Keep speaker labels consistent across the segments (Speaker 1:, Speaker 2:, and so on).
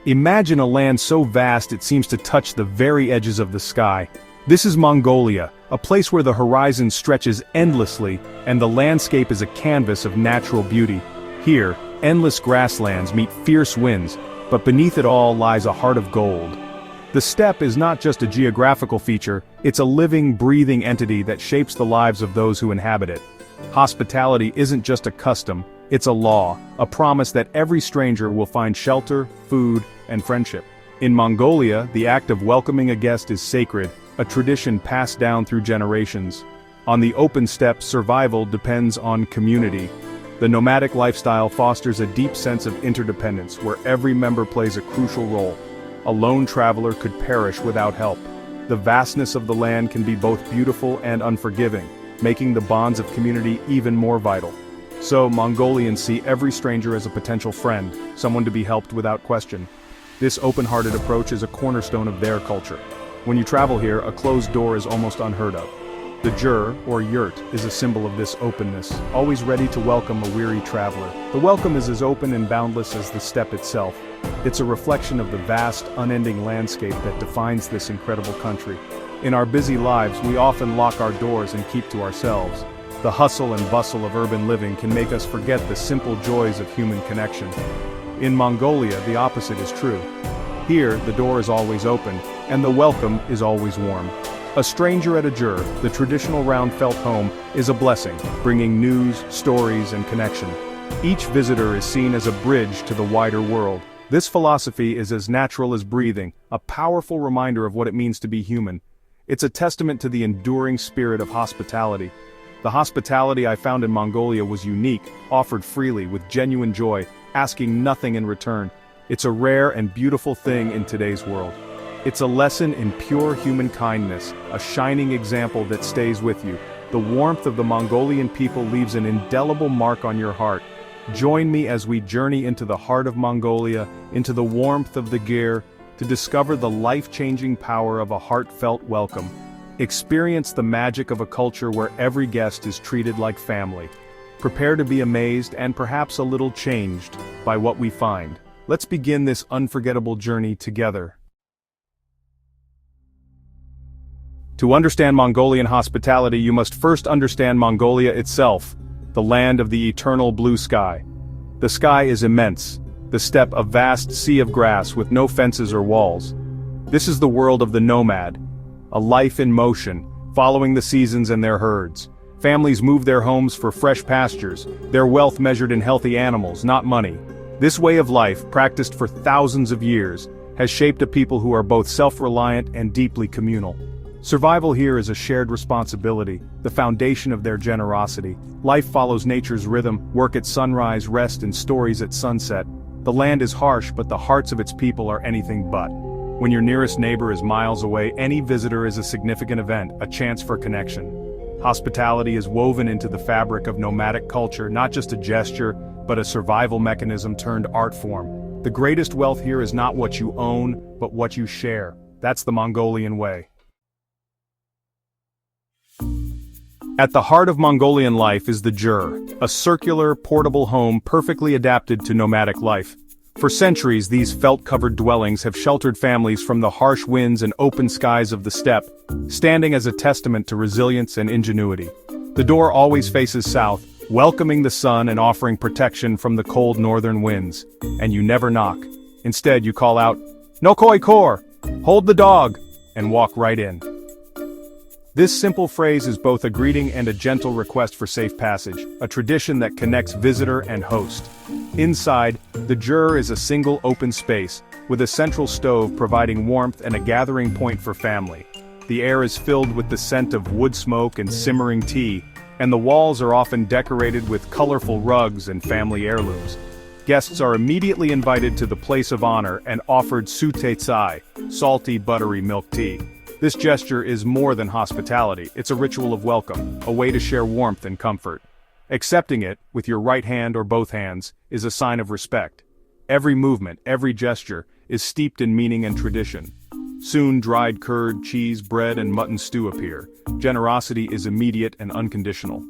Speaker 1: Imagine a land so vast it seems to touch the very edges of the sky. This is Mongolia, a place where the horizon stretches endlessly, and the landscape is a canvas of natural beauty. Here, endless grasslands meet fierce winds, but beneath it all lies a heart of gold. The steppe is not just a geographical feature, it's a living, breathing entity that shapes the lives of those who inhabit it. Hospitality isn't just a custom, it's a law, a promise that every stranger will find shelter, food, and friendship. In Mongolia, the act of welcoming a guest is sacred, a tradition passed down through generations. On the open steppe, survival depends on community. The nomadic lifestyle fosters a deep sense of interdependence where every member plays a crucial role. A lone traveler could perish without help. The vastness of the land can be both beautiful and unforgiving, making the bonds of community even more vital. So, Mongolians see every stranger as a potential friend, someone to be helped without question. This open-hearted approach is a cornerstone of their culture. When you travel here, a closed door is almost unheard of. The yurt, or yurt, is a symbol of this openness, always ready to welcome a weary traveler. The welcome is as open and boundless as the steppe itself. It's a reflection of the vast, unending landscape that defines this incredible country. In our busy lives, we often lock our doors and keep to ourselves. The hustle and bustle of urban living can make us forget the simple joys of human connection. In Mongolia, the opposite is true. Here, the door is always open, and the welcome is always warm. A stranger at a yurt, the traditional round felt home, is a blessing, bringing news, stories, and connection. Each visitor is seen as a bridge to the wider world. This philosophy is as natural as breathing, a powerful reminder of what it means to be human. It's a testament to the enduring spirit of hospitality. The hospitality I found in Mongolia was unique, offered freely with genuine joy, asking nothing in return. It's a rare and beautiful thing in today's world. It's a lesson in pure human kindness, a shining example that stays with you. The warmth of the Mongolian people leaves an indelible mark on your heart. Join me as we journey into the heart of Mongolia, into the warmth of the gyr, to discover the life-changing power of a heartfelt welcome. Experience the magic of a culture where every guest is treated like family. Prepare to be amazed and perhaps a little changed by what we find. Let's begin this unforgettable journey together. To understand Mongolian hospitality, you must first understand Mongolia itself, the land of the eternal blue sky. The sky is immense, the steppe a vast sea of grass with no fences or walls. This is the world of the nomad, a life in motion, following the seasons and their herds. Families move their homes for fresh pastures, their wealth measured in healthy animals, not money. This way of life, practiced for thousands of years, has shaped a people who are both self-reliant and deeply communal. Survival here is a shared responsibility, the foundation of their generosity. Life follows nature's rhythm, work at sunrise, rest and stories at sunset. The land is harsh, but the hearts of its people are anything but. When your nearest neighbor is miles away, any visitor is a significant event, a chance for connection. Hospitality is woven into the fabric of nomadic culture, not just a gesture, but a survival mechanism turned art form. The greatest wealth here is not what you own, but what you share. That's the Mongolian way. At the heart of Mongolian life is the yurt, a circular, portable home perfectly adapted to nomadic life. For centuries, these felt-covered dwellings have sheltered families from the harsh winds and open skies of the steppe, standing as a testament to resilience and ingenuity. The door always faces south, welcoming the sun and offering protection from the cold northern winds. And you never knock. Instead, you call out, "No koi kor! Hold the dog!" and walk right in. This simple phrase is both a greeting and a gentle request for safe passage, a tradition that connects visitor and host. Inside, the yurt is a single open space, with a central stove providing warmth and a gathering point for family. The air is filled with the scent of wood smoke and simmering tea, and the walls are often decorated with colorful rugs and family heirlooms. Guests are immediately invited to the place of honor and offered tsai, salty, buttery milk tea. This gesture is more than hospitality, it's a ritual of welcome, a way to share warmth and comfort. Accepting it, with your right hand or both hands, is a sign of respect. Every movement, every gesture, is steeped in meaning and tradition. Soon dried curd, cheese, bread and mutton stew appear. Generosity is immediate and unconditional.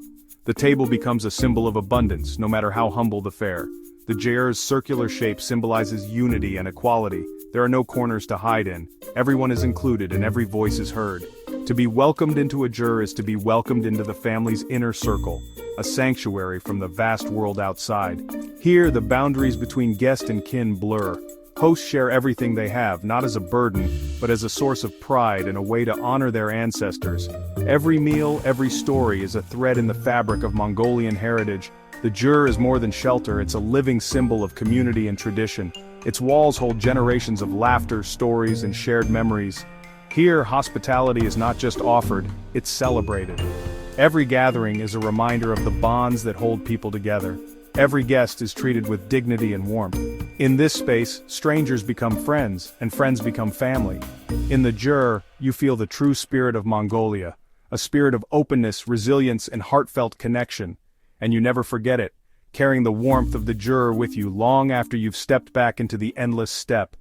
Speaker 1: The table becomes a symbol of abundance, no matter how humble the fare. The yurt's circular shape symbolizes unity and equality. There are no corners to hide in. Everyone is included and every voice is heard. To be welcomed into a yurt is to be welcomed into the family's inner circle, a sanctuary from the vast world outside. Here, the boundaries between guest and kin blur. Hosts share everything they have, not as a burden, but as a source of pride and a way to honor their ancestors. Every meal, every story is a thread in the fabric of Mongolian heritage. The yurt is more than shelter, it's a living symbol of community and tradition. Its walls hold generations of laughter, stories, and shared memories. Here, hospitality is not just offered, it's celebrated. Every gathering is a reminder of the bonds that hold people together. Every guest is treated with dignity and warmth. In this space, strangers become friends, and friends become family. In the yurt, you feel the true spirit of Mongolia, a spirit of openness, resilience, and heartfelt connection. And you never forget it, carrying the warmth of the yurt with you long after you've stepped back into the endless steppe.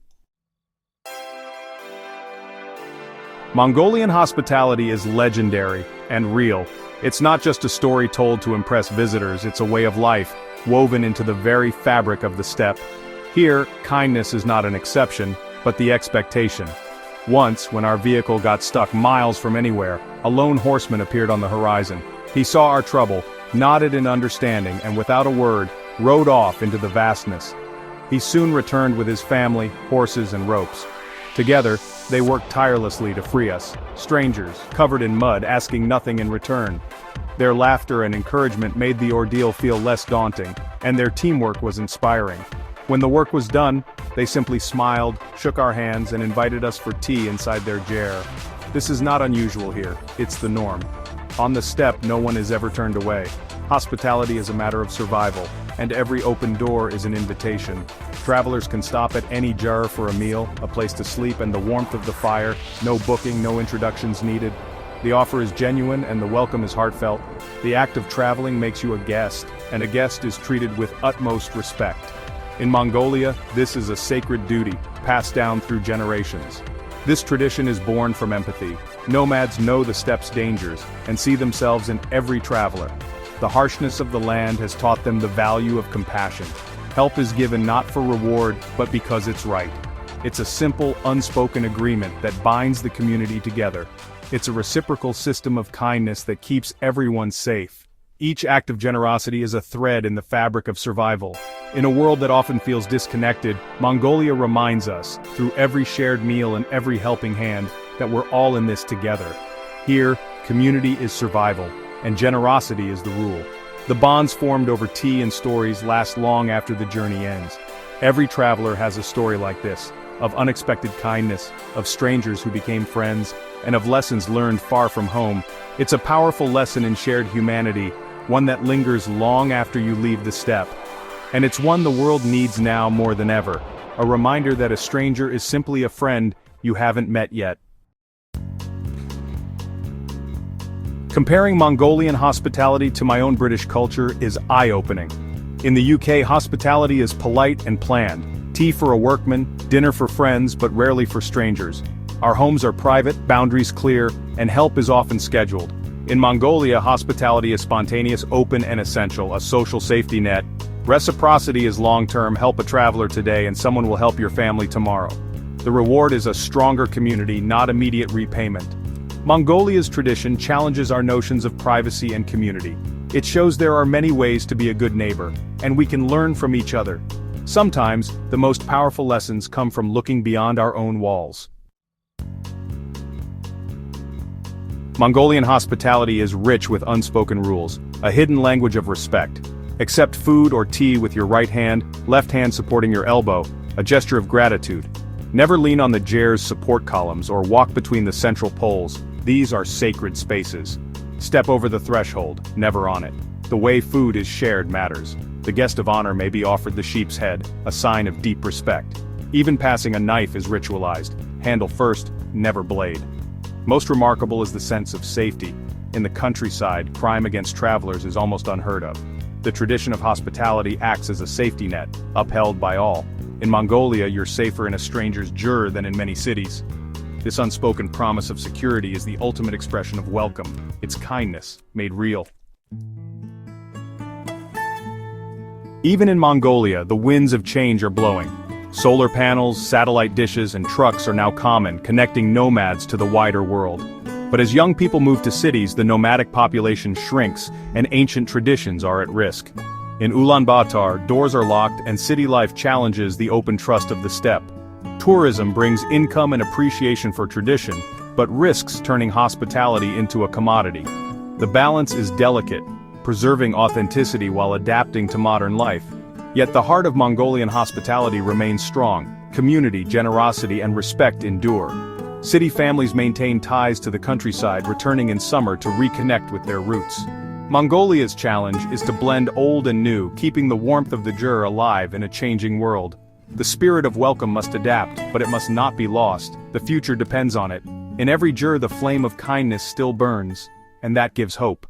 Speaker 1: Mongolian hospitality is legendary and real. It's not just a story told to impress visitors, it's a way of life, woven into the very fabric of the steppe. Here, kindness is not an exception, but the expectation. Once, when our vehicle got stuck miles from anywhere, a lone horseman appeared on the horizon. He saw our trouble, nodded in understanding, and without a word, rode off into the vastness. He soon returned with his family, horses, and ropes. Together, they worked tirelessly to free us, strangers, covered in mud, asking nothing in return. Their laughter and encouragement made the ordeal feel less daunting, and their teamwork was inspiring. When the work was done, they simply smiled, shook our hands, and invited us for tea inside their yurt. This is not unusual here, it's the norm. On the steppe, no one is ever turned away. Hospitality is a matter of survival, and every open door is an invitation. Travelers can stop at any yurt for a meal, a place to sleep, and the warmth of the fire. No booking, no introductions needed. The offer is genuine and the welcome is heartfelt. The act of traveling makes you a guest, and a guest is treated with utmost respect. In Mongolia, this is a sacred duty, passed down through generations. This tradition is born from empathy. Nomads know the steppe's dangers, and see themselves in every traveler. The harshness of the land has taught them the value of compassion. Help is given not for reward, but because it's right. It's a simple, unspoken agreement that binds the community together. It's a reciprocal system of kindness that keeps everyone safe. Each act of generosity is a thread in the fabric of survival. In a world that often feels disconnected, Mongolia reminds us, through every shared meal and every helping hand, that we're all in this together. Here, community is survival, and generosity is the rule. The bonds formed over tea and stories last long after the journey ends. Every traveler has a story like this, of unexpected kindness, of strangers who became friends, and of lessons learned far from home. It's a powerful lesson in shared humanity, one that lingers long after you leave the steppe. And it's one the world needs now more than ever, a reminder that a stranger is simply a friend you haven't met yet. Comparing Mongolian hospitality to my own British culture is eye-opening. In the UK, hospitality is polite and planned. Tea for a workman, dinner for friends, but rarely for strangers. Our homes are private, boundaries clear, and help is often scheduled. In Mongolia, hospitality is spontaneous, open, and essential, a social safety net. Reciprocity is long-term, help a traveler today and someone will help your family tomorrow. The reward is a stronger community, not immediate repayment. Mongolia's tradition challenges our notions of privacy and community. It shows there are many ways to be a good neighbor, and we can learn from each other. Sometimes, the most powerful lessons come from looking beyond our own walls. Mongolian hospitality is rich with unspoken rules, a hidden language of respect. Accept food or tea with your right hand, left hand supporting your elbow, a gesture of gratitude. Never lean on the yurt's support columns or walk between the central poles. These are sacred spaces. Step over the threshold, never on it. The way food is shared matters. The guest of honor may be offered the sheep's head, a sign of deep respect. Even passing a knife is ritualized. Handle first, never blade. Most remarkable is the sense of safety. In the countryside, crime against travelers is almost unheard of. The tradition of hospitality acts as a safety net, upheld by all. In Mongolia, you're safer in a stranger's yurt than in many cities. This unspoken promise of security is the ultimate expression of welcome. It's kindness, made real. Even in Mongolia, the winds of change are blowing. Solar panels, satellite dishes, and trucks are now common, connecting nomads to the wider world. But as young people move to cities, the nomadic population shrinks, and ancient traditions are at risk. In Ulaanbaatar, doors are locked and city life challenges the open trust of the steppe. Tourism brings income and appreciation for tradition, but risks turning hospitality into a commodity. The balance is delicate, preserving authenticity while adapting to modern life. Yet the heart of Mongolian hospitality remains strong. Community, generosity, and respect endure. City families maintain ties to the countryside, returning in summer to reconnect with their roots. Mongolia's challenge is to blend old and new, keeping the warmth of the yurt alive in a changing world. The spirit of welcome must adapt, but it must not be lost. The future depends on it. In every yurt the flame of kindness still burns, and that gives hope.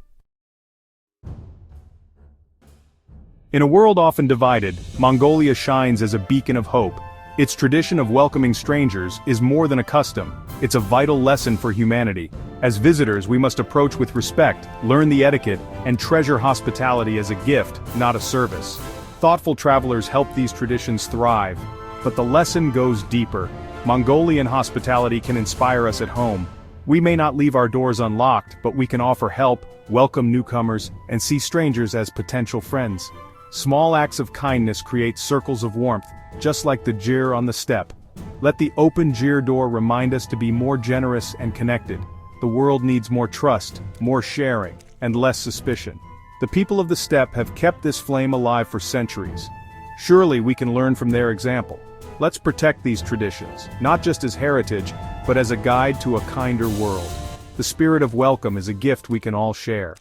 Speaker 1: In a world often divided, Mongolia shines as a beacon of hope. Its tradition of welcoming strangers is more than a custom, it's a vital lesson for humanity. As visitors, we must approach with respect, learn the etiquette, and treasure hospitality as a gift, not a service. Thoughtful travelers help these traditions thrive, but the lesson goes deeper. Mongolian hospitality can inspire us at home. We may not leave our doors unlocked, but we can offer help, welcome newcomers, and see strangers as potential friends. Small acts of kindness create circles of warmth, just like the yurt on the steppe. Let the open yurt door remind us to be more generous and connected. The world needs more trust, more sharing, and less suspicion. The people of the steppe have kept this flame alive for centuries. Surely we can learn from their example. Let's protect these traditions, not just as heritage, but as a guide to a kinder world. The spirit of welcome is a gift we can all share.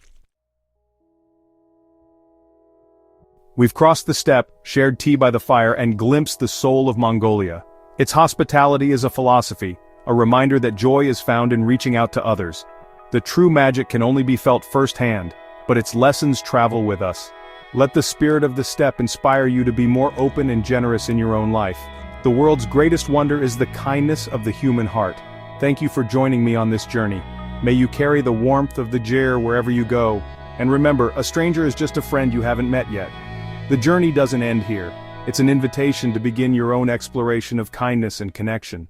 Speaker 1: We've crossed the steppe, shared tea by the fire, and glimpsed the soul of Mongolia. Its hospitality is a philosophy, a reminder that joy is found in reaching out to others. The true magic can only be felt firsthand, but its lessons travel with us. Let the spirit of the steppe inspire you to be more open and generous in your own life. The world's greatest wonder is the kindness of the human heart. Thank you for joining me on this journey. May you carry the warmth of the yurt wherever you go. And remember, a stranger is just a friend you haven't met yet. The journey doesn't end here. It's an invitation to begin your own exploration of kindness and connection.